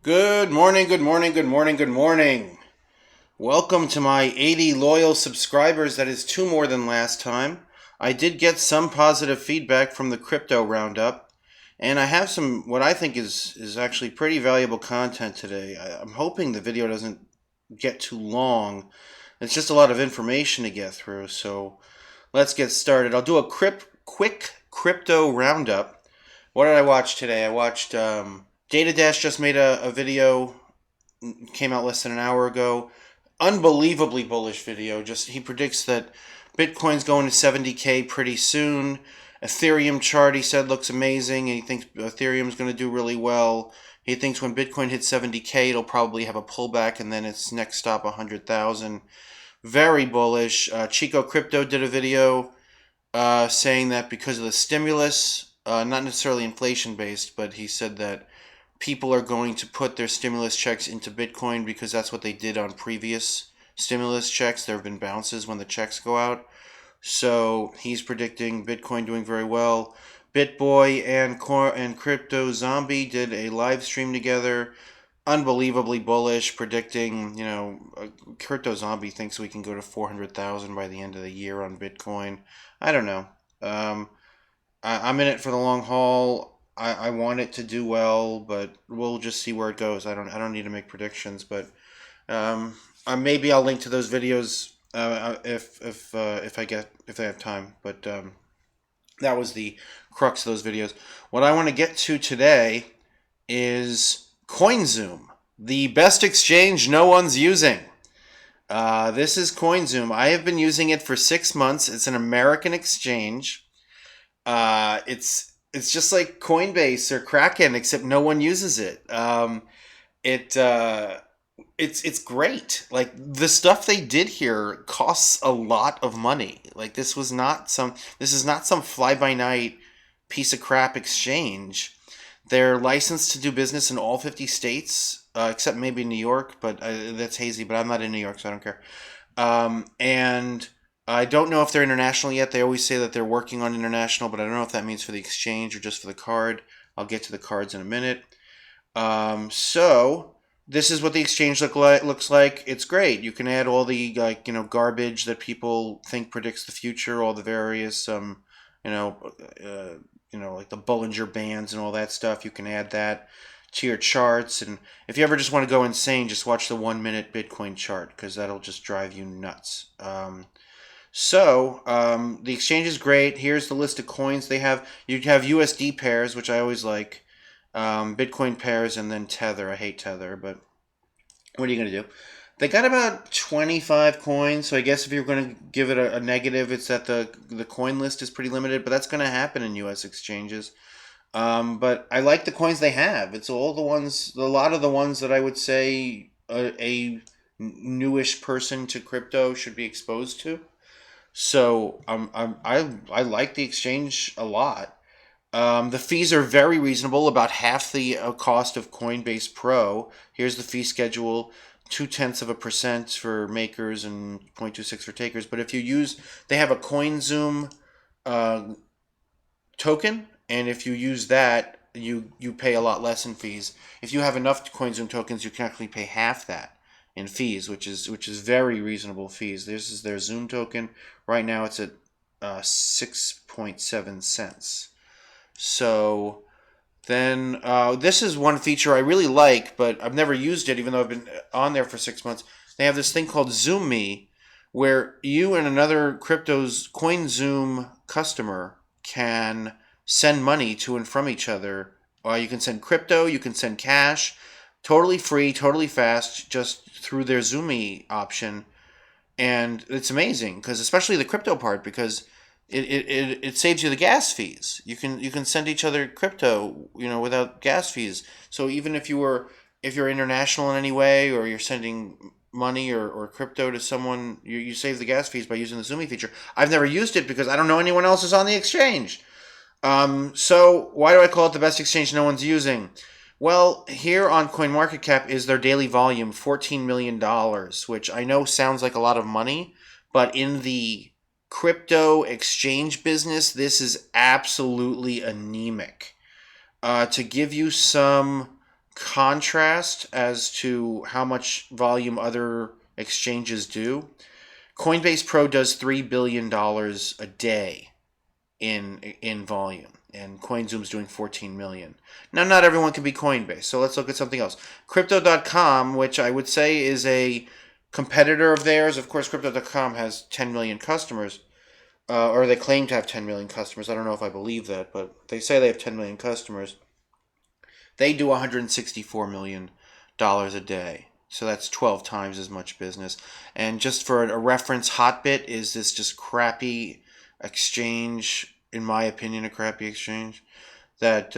Good morning, good morning, good morning, good morning. Welcome to my 80 loyal subscribers. That is two more than last time. I did get some positive feedback from the crypto roundup, and I have some what I think is actually pretty valuable content today. I'm hoping the video doesn't get too long. It's just a lot of information to get through, so let's get started. I'll do a quick crypto roundup. What did I watch today? I watched Datadash just made a video, came out less than an hour ago. Unbelievably bullish video. Just he predicts that Bitcoin's going to 70K pretty soon. Ethereum chart he said looks amazing, and he thinks Ethereum's going to do really well. He thinks when Bitcoin hits 70K, it'll probably have a pullback, and then its next stop 100,000. Very bullish. Chico Crypto did a video saying that because of the stimulus, not necessarily inflation based, but he said that people are going to put their stimulus checks into Bitcoin because that's what they did on previous stimulus checks. There have been bounces when the checks go out. So he's predicting Bitcoin doing very well. Bitboy and Crypto Zombie did a live stream together. Unbelievably bullish, predicting, Crypto Zombie thinks we can go to 400,000 by the end of the year on Bitcoin. I don't know. I'm in it for the long haul. I want it to do well, but we'll just see where it goes. I don't need to make predictions, but maybe I'll link to those videos if I have time. But that was the crux of those videos. What I want to get to today is Coinzoom, the best exchange no one's using. This is Coinzoom. I have been using it for 6 months. It's an American exchange. It's just like Coinbase or Kraken, except no one uses it. It's great. Like the stuff they did here costs a lot of money. Like this is not some fly by night piece of crap exchange. They're licensed to do business in all 50 states, except maybe New York, but that's hazy. But I'm not in New York, so I don't care. And I don't know if they're international yet. They always say that they're working on international, but I don't know if that means for the exchange or just for the card. I'll get to the cards in a minute. So this is what the exchange looks like. It's great. You can add all the garbage that people think predicts the future, all the various like the Bollinger Bands and all that stuff. You can add that to your charts, and if you ever just want to go insane, just watch the 1 minute Bitcoin chart because that'll just drive you nuts. So the exchange is great. Here's the list of coins they have. You have USD pairs, which I always like. Bitcoin pairs, and then Tether. I hate Tether, but what are you going to do? They got about 25 coins, so I guess if you're going to give it a negative, it's that the coin list is pretty limited, but that's going to happen in U.S. exchanges. But I like the coins they have. It's all a lot of the ones that I would say a newish person to crypto should be exposed to. So I like the exchange a lot. The fees are very reasonable, about half the cost of Coinbase Pro. Here's the fee schedule: 0.2% for makers and 0.26 for takers. But if you use, they have a Coinzoom token, and if you use that, you pay a lot less in fees. If you have enough Coinzoom tokens, you can actually pay half that in fees, which is very reasonable fees. This is their Zoom token. Right now, it's at 6.7 cents. So then this is one feature I really like, but I've never used it, even though I've been on there for 6 months. They have this thing called Zoom Me, where you and another crypto's Coinzoom customer can send money to and from each other. You can send crypto, you can send cash, totally free, totally fast, just through their Zoom Me option. And it's amazing, because especially the crypto part, because it saves you the gas fees. You can send each other crypto, without gas fees. So even if you're international in any way, or you're sending money or crypto to someone, you save the gas fees by using the Zoom Me feature. I've never used it because I don't know anyone else is on the exchange. So why do I call it the best exchange no one's using? Well, here on CoinMarketCap is their daily volume, $14 million, which I know sounds like a lot of money, but in the crypto exchange business, this is absolutely anemic. To give you some contrast as to how much volume other exchanges do, Coinbase Pro does $3 billion a day in volume, and Coinzoom's doing 14 million. Now, not everyone can be Coinbase, so let's look at something else. Crypto.com, which I would say is a competitor of theirs. Of course, Crypto.com has 10 million customers, or they claim to have 10 million customers. I don't know if I believe that, but they say they have 10 million customers. They do $164 million a day. So that's 12 times as much business. And just for a reference, Hotbit is this just crappy exchange, in my opinion, a crappy exchange that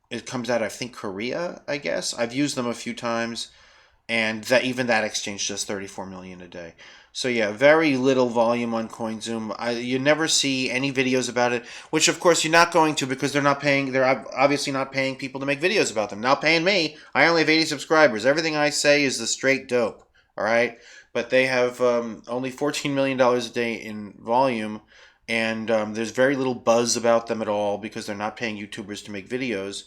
it comes out, I think, Korea, I guess. I've used them a few times, and that even that exchange does 34 million a day. So yeah, very little volume on Coinzoom. You never see any videos about it, which of course you're not going to, because they're not paying. They're obviously not paying people to make videos about them. Not paying me. I only have 80 subscribers. Everything I say is the straight dope. All right, but they have only $14 million a day in volume, and there's very little buzz about them at all because they're not paying YouTubers to make videos.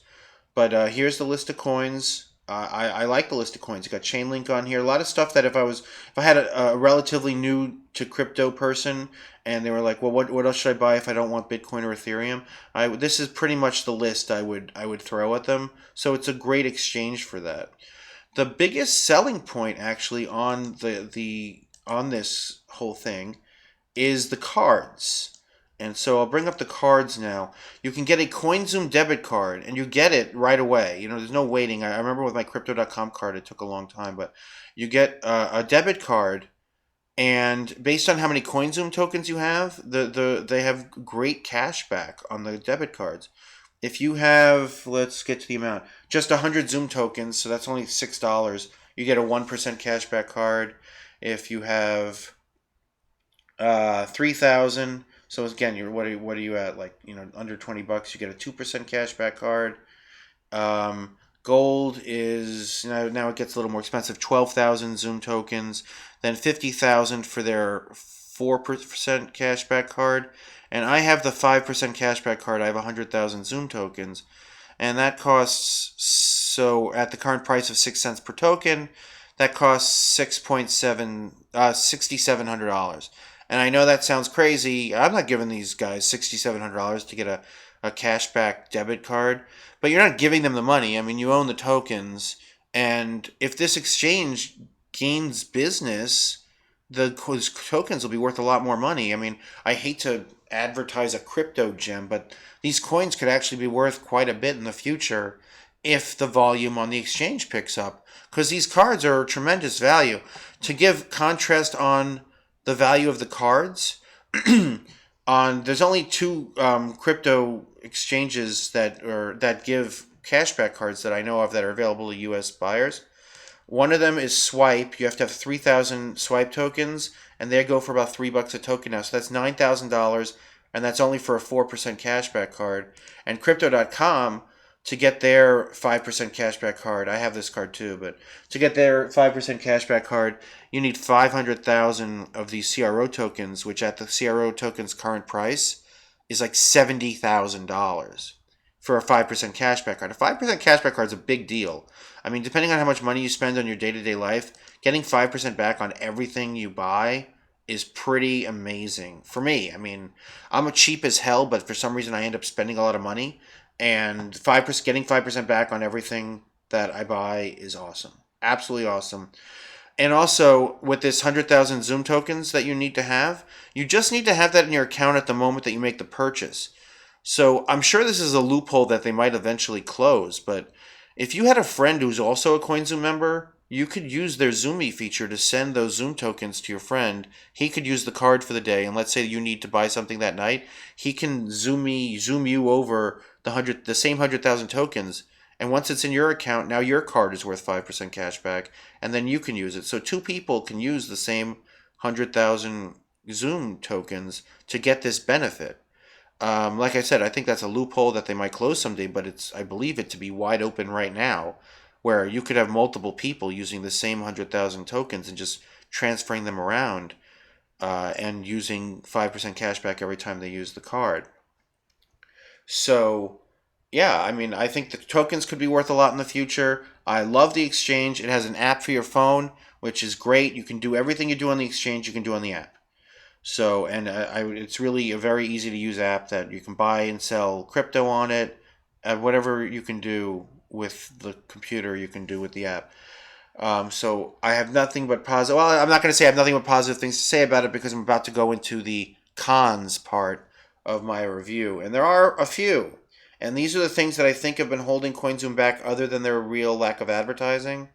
But here's the list of coins. I like the list of coins. You got Chainlink on here. A lot of stuff that if I had a relatively new to crypto person and they were like, well, what else should I buy if I don't want Bitcoin or Ethereum? This is pretty much the list I would throw at them. So it's a great exchange for that. The biggest selling point actually on on this whole thing is the cards. And so I'll bring up the cards now. You can get a Coinzoom debit card, and you get it right away. You know, there's no waiting. I remember with my Crypto.com card, it took a long time, but you get a debit card, and based on how many Coinzoom tokens you have, they have great cash back on the debit cards. If you have, let's get to the amount, just 100 Zoom tokens, so that's only $6, you get a 1% cashback card. If you have 3,000. So again, what are you at? Like, you know, under $20, you get a 2% cashback card. Gold is now it gets a little more expensive. 12,000 Zoom tokens, then 50,000 for their 4% cashback card. And I have the 5% cashback card. I have 100,000 Zoom tokens, and that costs, so at the current price of 6 cents per token, that costs $6,700. And I know that sounds crazy. I'm not giving these guys $6,700 to get a cashback debit card, but you're not giving them the money. I mean, you own the tokens, and if this exchange gains business, the tokens will be worth a lot more money. I mean, I hate to advertise a crypto gem, but these coins could actually be worth quite a bit in the future if the volume on the exchange picks up, because these cards are tremendous value. To give contrast on the value of the cards, there's only two crypto exchanges that give cashback cards that I know of that are available to U.S. buyers. One of them is Swipe. You have to have 3,000 Swipe tokens, and they go for about $3 a token now. So that's $9,000, and that's only for a 4% cashback card. And Crypto.com, to get their 5% cashback card, I have this card too, but to get their 5% cashback card, you need 500,000 of these CRO tokens, which at the CRO token's current price is like $70,000 for a 5% cashback card. A 5% cashback card is a big deal. I mean, depending on how much money you spend on your day-to-day life, getting 5% back on everything you buy is pretty amazing for me. I mean, I'm a cheap as hell, but for some reason I end up spending a lot of money. And 5% getting 5% back on everything that I buy is awesome. Absolutely awesome. And also, with this 100,000 Zoom tokens that you need to have, you just need to have that in your account at the moment that you make the purchase. So I'm sure this is a loophole that they might eventually close, but if you had a friend who's also a Coinzoom member, you could use their Zoomy feature to send those Zoom tokens to your friend. He could use the card for the day, and let's say you need to buy something that night, he can zoom you over the same 100,000 tokens, and once it's in your account, now your card is worth 5% cash back, and then you can use it. So two people can use the same 100,000 Zoom tokens to get this benefit. Like I said, I think that's a loophole that they might close someday, but I believe it to be wide open right now, where you could have multiple people using the same 100,000 tokens and just transferring them around and using 5% cashback every time they use the card. So Yeah, I mean, I think the tokens could be worth a lot in the future. I love the exchange. It has an app for your phone, which is great. You can do everything you do on the exchange, you can do on the app. So, and it's really a very easy to use app that you can buy and sell crypto on it. Whatever you can do with the computer, you can do with the app. So I have nothing but positive. Well, I'm not going to say I have nothing but positive things to say about it because I'm about to go into the cons part of my review, and there are a few. And these are the things that I think have been holding Coinzoom back, other than their real lack of advertising.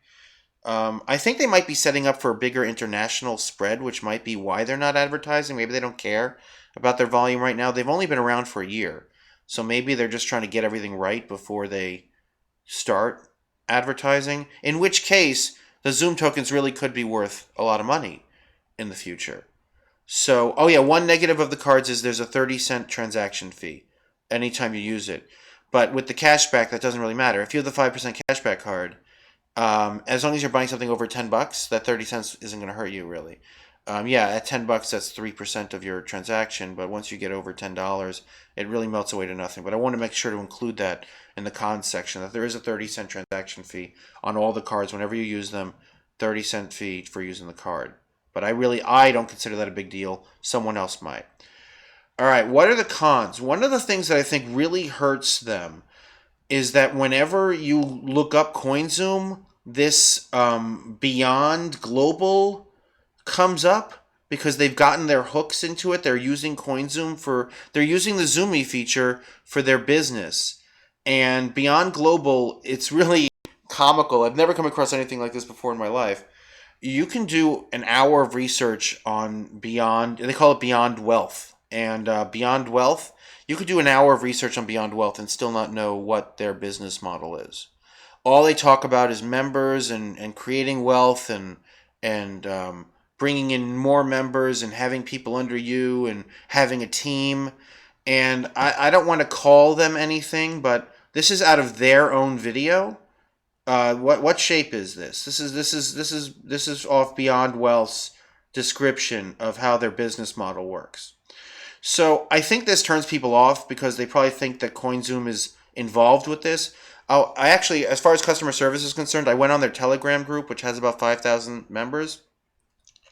I think they might be setting up for a bigger international spread, which might be why they're not advertising. Maybe they don't care about their volume right now. They've only been around for a year, so maybe they're just trying to get everything right before they start advertising, in which case the Zoom tokens really could be worth a lot of money in the future. So, oh yeah, one negative of the cards is there's a 30-cent transaction fee anytime you use it. But with the cashback, that doesn't really matter. If you have the 5% cashback card, as long as you're buying something over $10, that 30 cents isn't going to hurt you really. Yeah, at $10, that's 3% of your transaction. But once you get over $10, it really melts away to nothing. But I want to make sure to include that in the cons section, that there is a 30-cent transaction fee on all the cards whenever you use them. 30-cent fee for using the card. But I don't consider that a big deal. Someone else might. All right, what are the cons? One of the things that I think really hurts them is that whenever you look up Coinzoom, this Beyond Global comes up because they've gotten their hooks into it. They're using they're using the Zoomy feature for their business. And Beyond Global, it's really comical. I've never come across anything like this before in my life. You can do an hour of research on Beyond, they call it Beyond Wealth. And Beyond Wealth, you could do an hour of research on Beyond Wealth and still not know what their business model is. All they talk about is members and creating wealth and bringing in more members and having people under you and having a team. And I don't want to call them anything, but this is out of their own video. What shape is this? This is off Beyond Wealth's description of how their business model works. So I think this turns people off because they probably think that Coinzoom is involved with this. I actually, as far as customer service is concerned, I went on their Telegram group, which has about 5,000 members,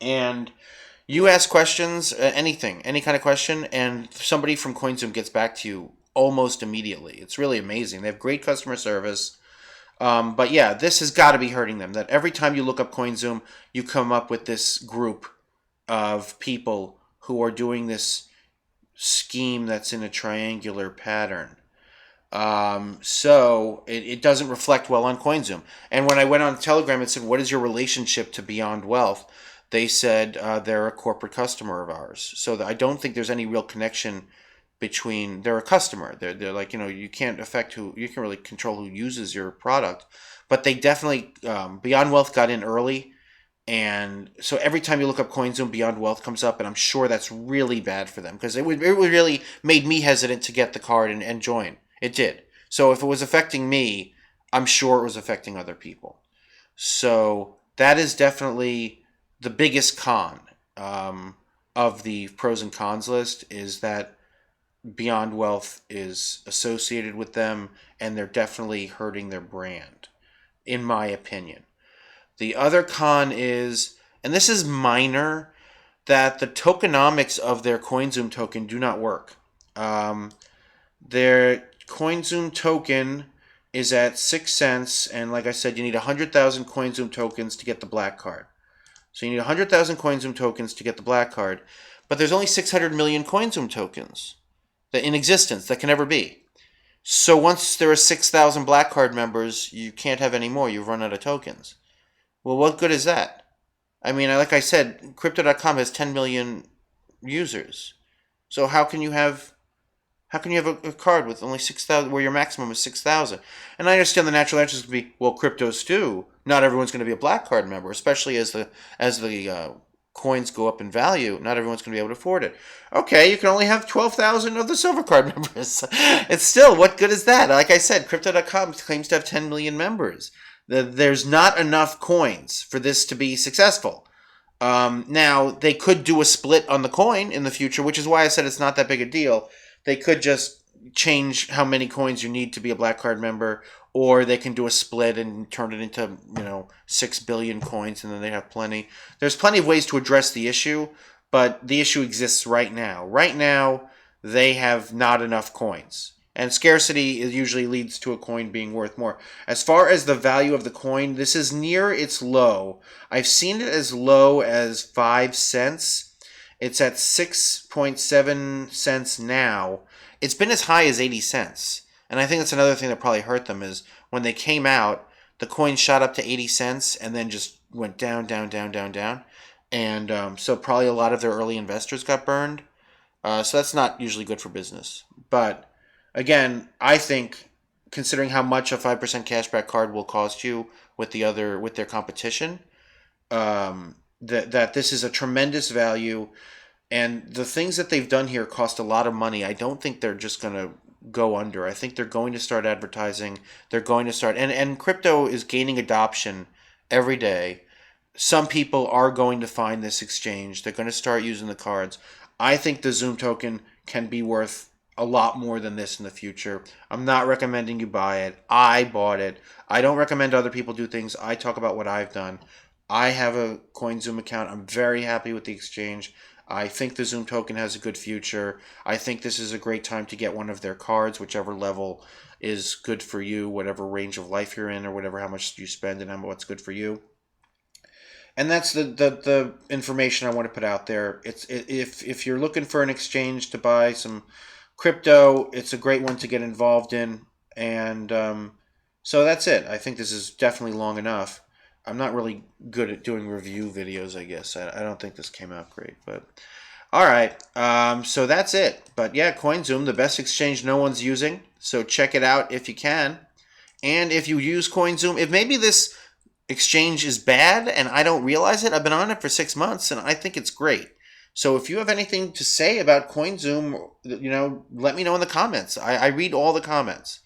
and you ask questions, anything, any kind of question, and somebody from Coinzoom gets back to you almost immediately. It's really amazing. They have great customer service. But yeah, this has got to be hurting them. That every time you look up Coinzoom, you come up with this group of people who are doing this scheme that's in a triangular pattern. So it doesn't reflect well on Coinzoom. And when I went on Telegram and said, what is your relationship to Beyond Wealth? They said they're a corporate customer of ours. So I don't think there's any real connection between, they're a customer. They're like, you can't you can really control who uses your product. But they definitely, Beyond Wealth got in early. And so every time you look up Coinzoom, Beyond Wealth comes up, and I'm sure that's really bad for them because it really made me hesitant to get the card and join. It did. So if it was affecting me, I'm sure it was affecting other people. So that is definitely the biggest con of the pros and cons list, is that Beyond Wealth is associated with them, and they're definitely hurting their brand, in my opinion. The other con is, and this is minor, that the tokenomics of their Coinzoom token do not work. Their Coinzoom token is at 6 cents, and like I said, you need 100,000 Coinzoom tokens to get the black card. So you need 100,000 Coinzoom tokens to get the black card, but there's only 600 million Coinzoom tokens that in existence that can ever be. So once there are 6,000 black card members, you can't have any more. You've run out of tokens. Well, what good is that? I mean, like I said, Crypto.com has 10 million users. So how can you have a card with only 6,000, where your maximum is 6,000? And I understand the natural answer is going to be, well, cryptos too. Not everyone's going to be a black card member, especially as the coins go up in value. Not everyone's going to be able to afford it. Okay, you can only have 12,000 of the silver card members. It's still, what good is that? Like I said, Crypto.com claims to have 10 million members. There's not enough coins for this to be successful. Now, they could do a split on the coin in the future, which is why I said it's not that big a deal. They could just change how many coins you need to be a Black Card member, or they can do a split and turn it into 6 billion coins, and then they have plenty. There's plenty of ways to address the issue, but the issue exists right now. Right now, they have not enough coins. And scarcity usually leads to a coin being worth more. As far as the value of the coin, this is near its low. I've seen it as low as 5 cents. It's at 6.7 cents now. It's been as high as 80 cents. And I think that's another thing that probably hurt them is when they came out, the coin shot up to 80 cents and then just went down, down, down, down, down. And so probably a lot of their early investors got burned. So that's not usually good for business. But again, I think considering how much a 5% cashback card will cost you with their competition, that this is a tremendous value, and the things that they've done here cost a lot of money. I don't think they're just going to go under. I think they're going to start advertising. They're going to start, and crypto is gaining adoption every day. Some people are going to find this exchange. They're going to start using the cards. I think the Zoom token can be worth a lot more than this in the future. I'm not recommending you buy it. I bought it. I don't recommend other people do things. I talk about what I've done. I have a Coinzoom account. I'm very happy with the exchange. I think the Zoom token has a good future. I think this is a great time to get one of their cards, whichever level is good for you, whatever range of life you're in, or whatever how much you spend and what's good for you. And that's the information I want to put out there. If you're looking for an exchange to buy some crypto, it's a great one to get involved in. And so that's it. I think this is definitely long enough. I'm not really good at doing review videos, I guess. I don't think this came out great, but all right. So that's it. But yeah, Coinzoom, the best exchange no one's using. So check it out if you can. And if you use Coinzoom, if maybe this exchange is bad and I don't realize it, I've been on it for 6 months and I think it's great. So if you have anything to say about Coinzoom, let me know in the comments. I read all the comments.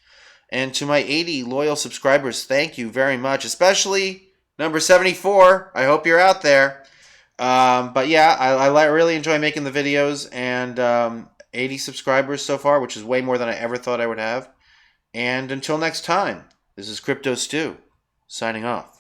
And to my 80 loyal subscribers, thank you very much, especially number 74. I hope you're out there. But yeah, I really enjoy making the videos, and 80 subscribers so far, which is way more than I ever thought I would have. And until next time, this is Crypto Stew, signing off.